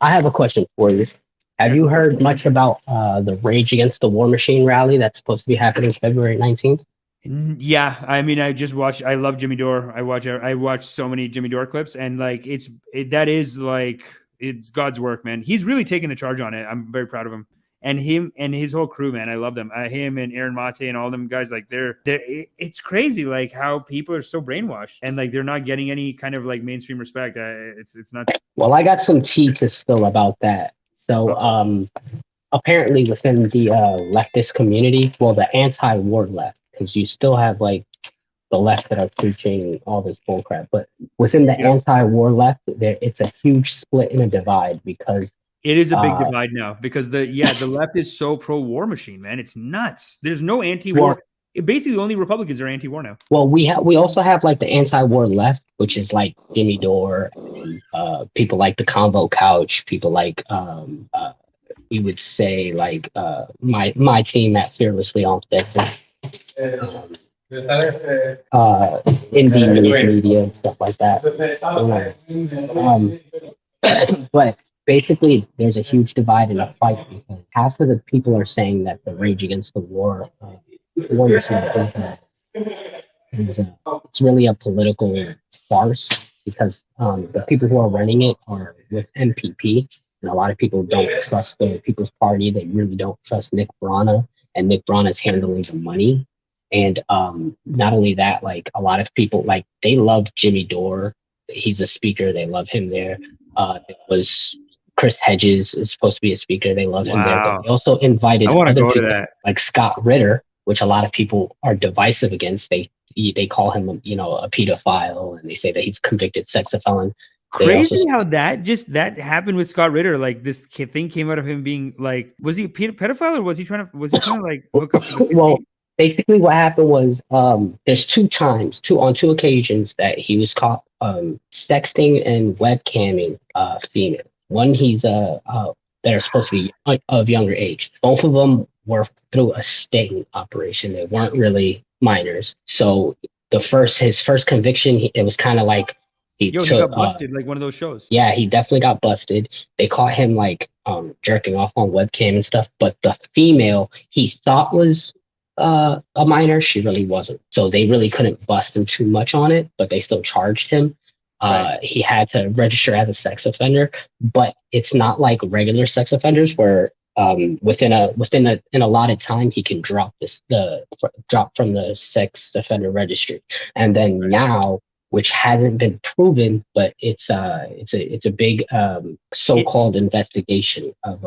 I have a question for you. Have Yeah, you go for it. heard much about the Rage Against the War Machine rally that's supposed to be happening February 19th? Yeah, I mean, I just watched. I love Jimmy Dore. I watch so many Jimmy Dore clips, and like that is like it's God's work, man. He's really taking the charge on it. I'm very proud of him, and him and his whole crew, man. I love them. Him and Aaron Mate and all them guys. Like it's crazy, like how people are so brainwashed, and like they're not getting any kind of like mainstream respect. It's nuts. Well, I got some tea to spill about that. So, Uh-oh. apparently within the leftist community, well, the anti-war left, because you still have like the left that are preaching all this bullcrap, but within the Yep. anti-war left, there it's a huge split and a divide because It is a big uh, divide now because the left is so pro war machine, man. It's nuts. There's no anti war. well, Basically, only Republicans are anti war now. well, we also have like the anti-war left, which is like Jimmy Dore, people like the Convo Couch, people like we would say like my team at Fearlessly on um, indie news media and stuff like that. But basically, there's a huge divide and a fight because half of the people are saying that the Rage Against the War war machine it's really a political farce because the people who are running it are with MPP, and a lot of people don't trust the People's Party. They really don't trust Nick Brana, and Nick Brana is handling the money. And not only that, like a lot of people, like they love Jimmy Dore. He's a speaker. They love him there. It was Chris Hedges is supposed to be a speaker. They love him there, but Wow. they also I invited want to other go to people that. like Scott Ritter, which a lot of people are divisive against. They call him, a pedophile, and they say that he's a convicted sex felon. They also Crazy how that happened with Scott Ritter. Like this thing came out of him being like, was he a pedophile or was he trying to like hook up with a well, 15? basically what happened was there's two occasions that he was caught sexting and webcamming female. One he's that are supposed to be of younger age. Both of them were through a sting operation. They weren't really minors. So his first conviction, it was kind of like he Yo, he took got busted like one of those shows. yeah, he definitely got busted. They caught him like jerking off on webcam and stuff, but the female he thought was a minor, she really wasn't. So they really couldn't bust him too much on it, but they still charged him. Right. He had to register as a sex offender, but it's not like regular sex offenders where within an allotted time he can drop from the sex offender registry. And then Right. now, which hasn't been proven, but it's a big It so-called investigation of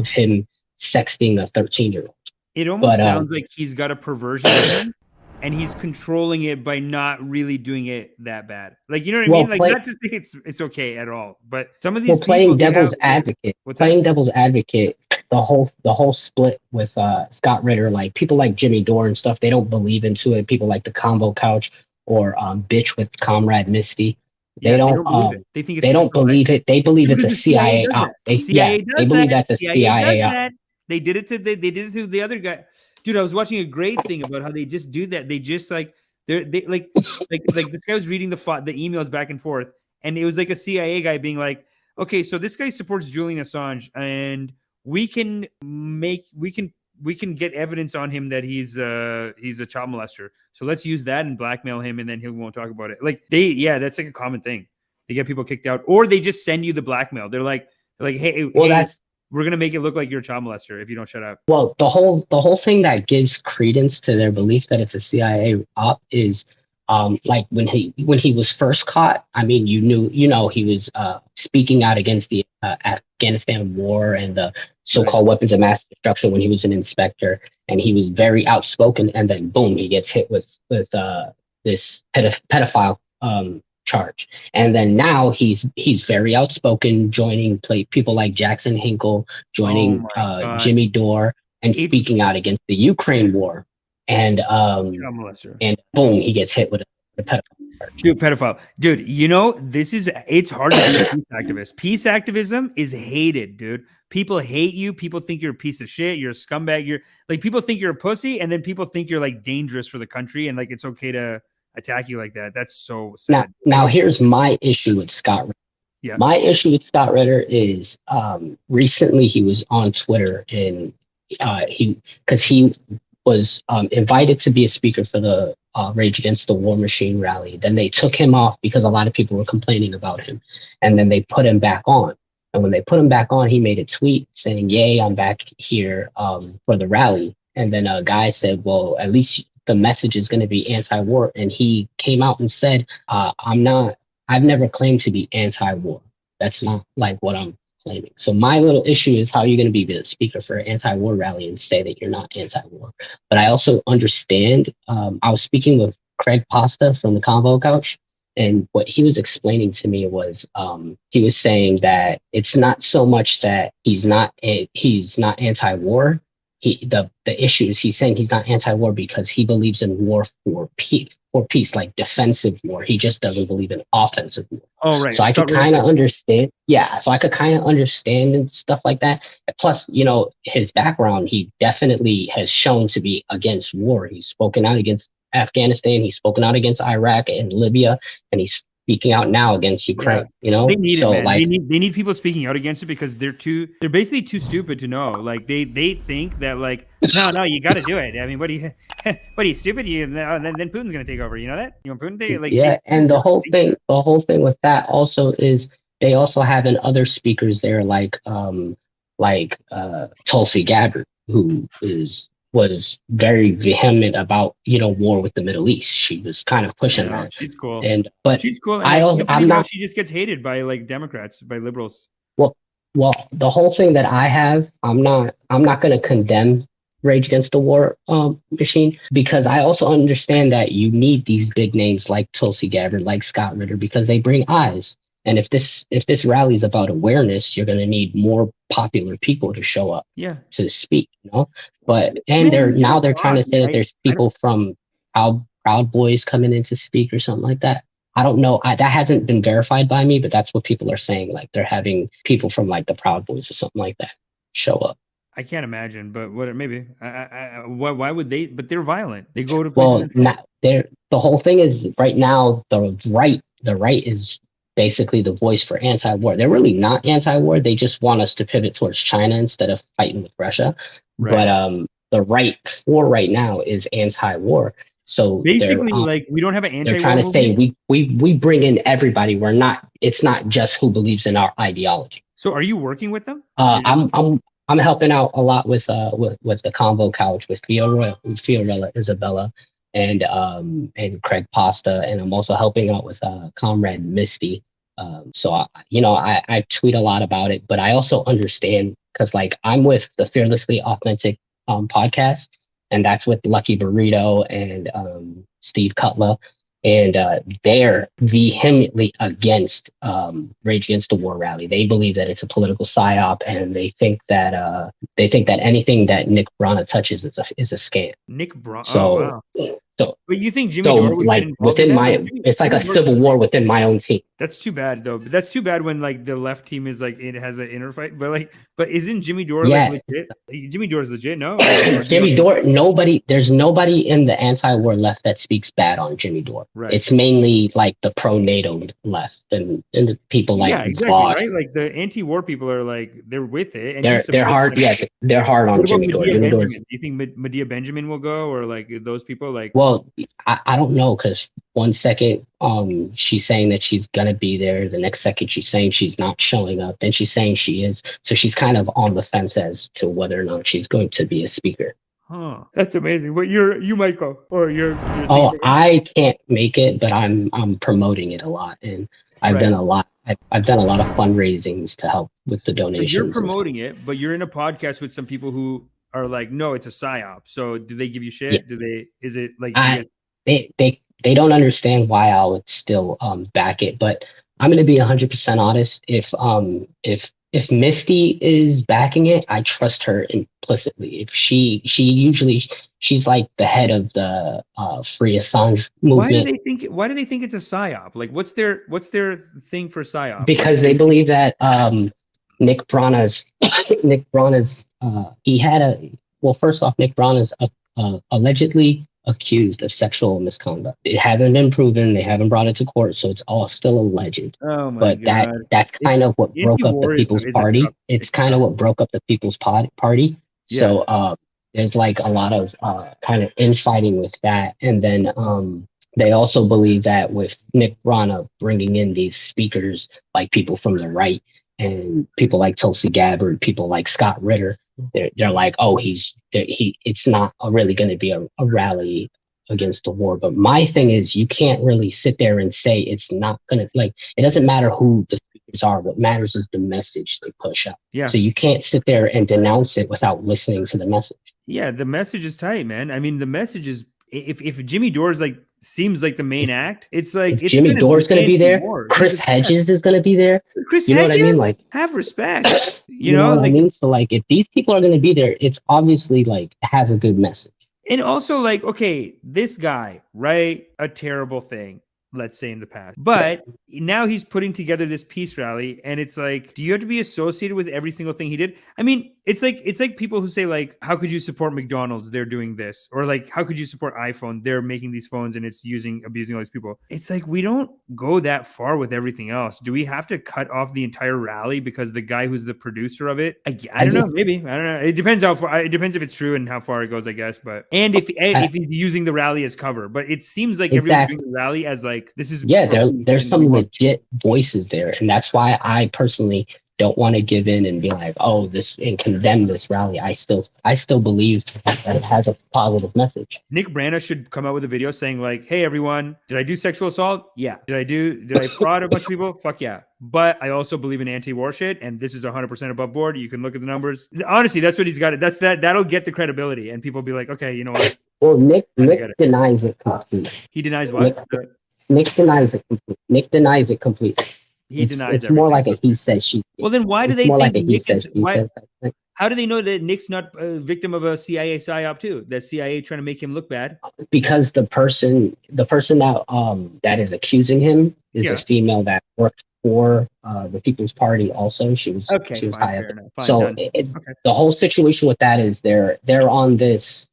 him sexting a 13-year-old. it But almost sounds like he's got a perversion in him and he's controlling it by not really doing it that bad. Like, you know what I well, mean? Like, not to say it's okay at all, but some of well, these people, they have, yeah. What's that? playing devil's advocate, the whole split with Scott Ritter, like people like Jimmy Dore and stuff, they don't believe into it. People like the Combo Couch or Bitch with Comrade Misty, they Yeah, they don't don't believe it. They think it's they just don't a lie. believe it. They believe it's Because a the CIA CIA does op. that. The Yeah, CIA they does believe that. that's a CIA does CIA op. that. They did it to the other guy. Dude, I was watching a great thing about how they just do that. They just like they like this guy was reading the emails back and forth, and it was like a CIA guy being like, okay, so this guy supports Julian Assange, and we can make we can get evidence on him that he's a child molester. So let's use that and blackmail him, and then he won't talk about it. Like that's like a common thing. They get people kicked out, or they just send you the blackmail. They're like, Well, hey, that's we're gonna make it look like you're a child molester if you don't shut up. Well, the whole thing that gives credence to their belief that it's a CIA op is like when he was first caught. I mean, he was speaking out against the Afghanistan war and the Right. so-called weapons of mass destruction when he was an inspector, and he was very outspoken. And then boom, he gets hit with this pedophile charge. And then now he's very outspoken, joining people like Jackson Hinkle, Oh joining my god. Jimmy Dore, and speaking It's out against the Ukraine war. And child molester. boom, he gets hit with a pedophile charge. Dude, pedophile. Dude, it's hard to be a peace activist. Peace activism is hated, dude. People hate you. People think you're a piece of shit. You're a scumbag. You're like people think you're a pussy, and then people think you're like dangerous for the country, and like it's okay to attack you like that. That's so Now, sad. I now hope. here's my issue with Scott. Yeah. My issue with Scott Ritter is recently he was on Twitter and he was invited to be a speaker for the Rage Against the War Machine rally. Then they took him off because a lot of people were complaining about him, and then they put him back on. And when they put him back on, he made a tweet saying, "Yay, I'm back here for the rally." And then a guy said, "Well, at least the message is going to be anti-war." And he came out and said, "I'm not. I've never claimed to be anti-war. That's not like what I'm claiming." So my little issue is how you're going to be the speaker for an anti-war rally and say that you're not anti-war. But I also understand. I was speaking with Craig Pasta from the Convo Couch, and what he was explaining to me was he was saying that it's not so much that he's not anti-war. The issue is he's saying he's not anti-war because he believes in war for peace, like defensive war. He just doesn't believe in offensive war. Oh, right. So I could kind of understand. Yeah. So I could kind of understand and stuff like that. Plus, his background, he definitely has shown to be against war. He's spoken out against Afghanistan. He's spoken out against Iraq and Libya, and he's speaking out now against Ukraine. They need so it, man. Like they need people speaking out against it because they're basically too stupid to know. Like they think that like no, you got to do it. I mean, what are you stupid? Then Putin's gonna take over. You know that? You want Putin to take it? Like and the whole thing with that also is they also have other speakers there like Tulsi Gabbard, who was very vehement about war with the Middle East. She was kind of pushing that. She's cool. But she's cool. I'm not. She just gets hated by like Democrats, by liberals. Well, the whole thing that I have, I'm not going to condemn Rage Against the War machine, because I also understand that you need these big names like Tulsi Gabbard, like Scott Ritter, because they bring eyes. And if this rally is about awareness, you're going to need more popular people to show up to speak, But they're trying to say that there's people from Proud Boys coming in to speak or something like that. I don't know. That hasn't been verified by me, but that's what people are saying. Like they're having people from like the Proud Boys or something like that show up. I can't imagine, but maybe. Why would they? But they're violent. They go to places. The whole thing is right now the right is basically the voice for anti-war. They're really not anti-war. They just want us to pivot towards China instead of fighting with Russia. Right. But the right for right now is anti-war. So basically, like we don't have an anti-war. They're trying to say we bring in everybody. It's not just who believes in our ideology. So are you working with them? I'm helping out a lot with the Convo Couch with Fiorella Isabella and Craig Pasta, and I'm also helping out with Comrade Misty. So I tweet a lot about it, but I also understand because like I'm with the Fearlessly Authentic podcast, and that's with Lucky Burrito and Steve Cutler, and they're vehemently against Rage Against the War rally. They believe that it's a political psyop, and they think that anything that Nick Brana touches is a scam. Nick Brana. So, but you think Jimmy Dore would like within it's like a civil war within my own team. That's too bad though. But that's too bad when like the left team is like it has an inner fight. But isn't Jimmy Dore like legit? Jimmy Dore is legit. No, Jimmy Dore. There's nobody in the anti-war left that speaks bad on Jimmy Dore. Right. It's mainly like the pro-NATO left and the people like exactly, right. Like the anti-war people are like they're with it. And they're hard. Yeah, they're hard on Jimmy Dore. Do you think Medea Benjamin will go, or like those people like? Well, I don't know, because one second she's saying that she's gonna be there, the next second she's saying she's not showing up, then she's saying she is, so she's kind of on the fence as to whether or not she's going to be a speaker. That's amazing. But you might go, or you're I can't make it, but I'm promoting it a lot, and I've done a lot. I've done a lot of fundraisings to help with the donations. But you're promoting it, but you're in a podcast with some people who are like, no, it's a psyop. So do they give you shit? Yeah. Is it like they don't understand why I would still back it, but I'm going to be 100% honest. If Misty is backing it, I trust her implicitly. If she's like the head of the Free Assange movement. Why do they think it's a psyop? Like what's their thing for psyop? Because they believe that Nick Brana's he had first off, Nick Brana's allegedly accused of sexual misconduct. It hasn't been proven. They haven't brought it to court, so it's all still alleged. Oh my But god. that's kind of what broke up the Anti-war People's is a Party. tough. It's kind of what broke up the People's Party. Yeah. So there's like a lot of kind of infighting with that, and then they also believe that with Nick Rana bringing in these speakers, like people from the right and people like Tulsi Gabbard, people like Scott Ritter, they're like, oh, it's not really going to be a rally against the war. But my thing is, you can't really sit there and say it's not going to, like, it doesn't matter who the speakers are. What matters is the message they push out. Yeah. So you can't sit there and denounce it without listening to the message. Yeah, the message is tight, man. I mean, the message is, if Jimmy Dore's like seems like the main act, it's like it's Jimmy Dore's going to be there. War. Chris Hedges is going to be there. Chris, you know what I mean? Like, have respect. You know what like, I mean? So like, if these people are going to be there, it's obviously like has a good message. And also, like, okay, this guy, right? A terrible thing, let's say in the past, but now he's putting together this peace rally, and it's like, do you have to be associated with every single thing he did? I mean, it's like people who say like, how could you support McDonald's? They're doing this, or like, how could you support iPhone? They're making these phones and it's abusing all these people. It's like, we don't go that far with everything else. Do we have to cut off the entire rally because the guy who's the producer of it? I don't know. Maybe, I don't know. It depends how far. It depends if it's true and how far it goes, I guess. But if he's using the rally as cover, but it seems like everyone's doing the rally as like, this is there's some legit voices there, and that's why I personally don't want to give in and be like, oh, this and condemn this rally. I still believe that it has a positive message. Nick Brana should come out with a video saying like, hey everyone, did I do sexual assault? Yeah. Did I fraud a bunch of people? Fuck yeah. But I also believe in anti-war shit, and this is 100% above board. You can look at the numbers. Honestly, that's what he's got. That'll get the credibility, and people be like, okay, you know what? Well, Nick denies it completely. He denies what? Nick denies it completely. Nick denies it completely. It's more like a he says she. Well, then why do they think Nick is? How do they know that Nick's not a victim of a CIA psyop too? That CIA trying to make him look bad? Because the person that is accusing him is a female that worked for the People's Party. Also, she was high up. So the whole situation with that is they're on this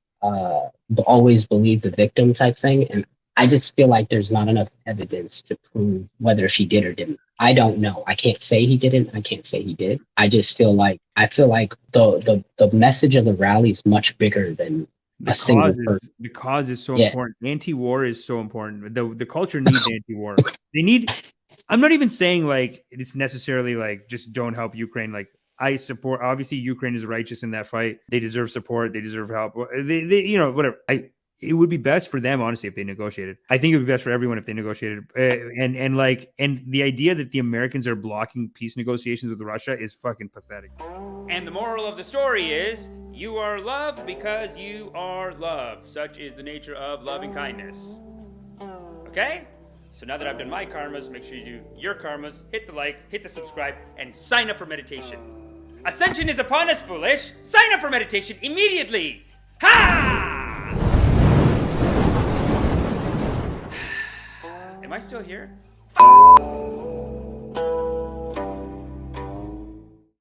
always believe the victim type thing, and I just feel like there's not enough evidence to prove whether she did or didn't. I don't know. I can't say he didn't. I can't say he did. I feel like the message of the rally is much bigger than a single person. The cause is so important. Anti-war is so important. The culture needs anti-war. They need. I'm not even saying like it's necessarily like just don't help Ukraine. Like I support. Obviously, Ukraine is righteous in that fight. They deserve support. They deserve help. They whatever. It would be best for them, honestly, if they negotiated. I think it would be best for everyone if they negotiated. And the idea that the Americans are blocking peace negotiations with Russia is fucking pathetic. And the moral of the story is, you are loved because you are loved. Such is the nature of loving kindness. Okay? So now that I've done my karmas, make sure you do your karmas. Hit the like, hit the subscribe, and sign up for meditation. Ascension is upon us, foolish. Sign up for meditation immediately. Ha! Am I still here?